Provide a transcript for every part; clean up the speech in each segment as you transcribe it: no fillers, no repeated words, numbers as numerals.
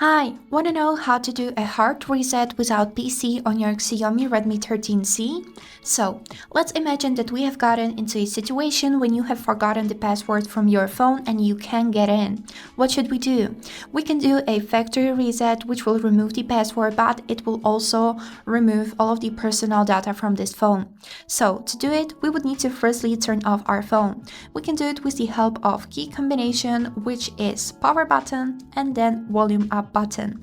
Hi, wanna know how to do a hard reset without PC on your Xiaomi Redmi 13C? So, let's imagine that we have gotten into a situation when you have forgotten the password from your phone and you can't get in. What should we do? We can do a factory reset which will remove the password, but it will also remove all of the personal data from this phone. So, to do it, we would need to firstly turn off our phone. We can do it with the help of key combination, which is power button and then volume up button.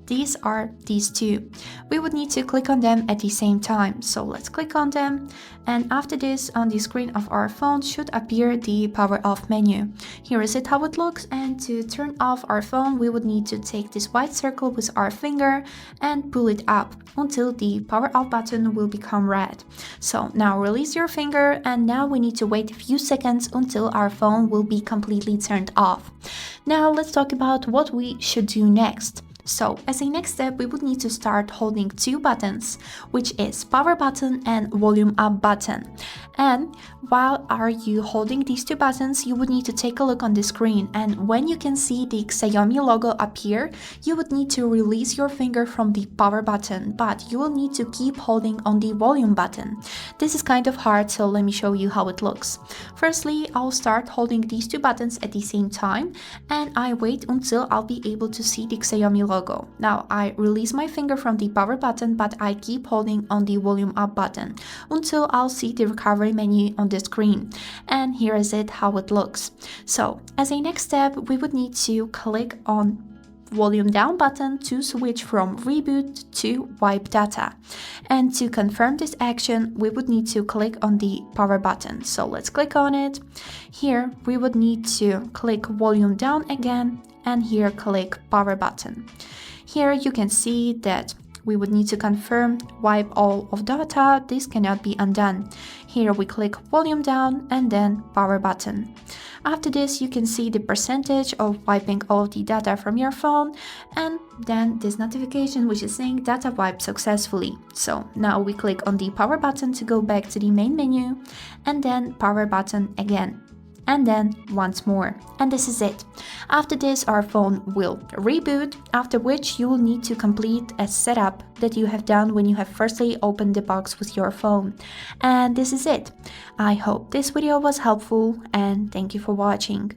These are these two. We would need to click on them at the same time. So let's click on them, and after this on the screen of our phone should appear the power off menu. Here is it how it looks, and to turn off our phone we would need to take this white circle with our finger and pull it up until the power off button will become red. So now release your finger, and now we need to wait a few seconds until our phone will be completely turned off. Now let's talk about what we should do next. So, as a next step, we would need to start holding two buttons, which is power button and volume up button. And while are you holding these two buttons, you would need to take a look on the screen, and when you can see the Xiaomi logo appear, you would need to release your finger from the power button, but you will need to keep holding on the volume button. This is kind of hard, so let me show you how it looks. Firstly, I'll start holding these two buttons at the same time, and I wait until I'll be able to see the Xiaomi logo. Now I release my finger from the power button, but I keep holding on the volume up button until I'll see the recovery menu on the screen. And here is it how it looks. So as a next step, we would need to click on volume down button to switch from reboot to wipe data. And to confirm this action, we would need to click on the power button. So let's click on it. Here we would need to click volume down again, and here click power button. Here you can see that we would need to confirm wipe all of data. This cannot be undone. Here we click volume down and then power button. After this, you can see the percentage of wiping all of the data from your phone, and then this notification which is saying data wiped successfully. So now we click on the power button to go back to the main menu, and then power button again, and then once more, and this is it. After this, our phone will reboot, after which you will need to complete a setup that you have done when you have firstly opened the box with your phone. And this is it. I hope this video was helpful, and thank you for watching.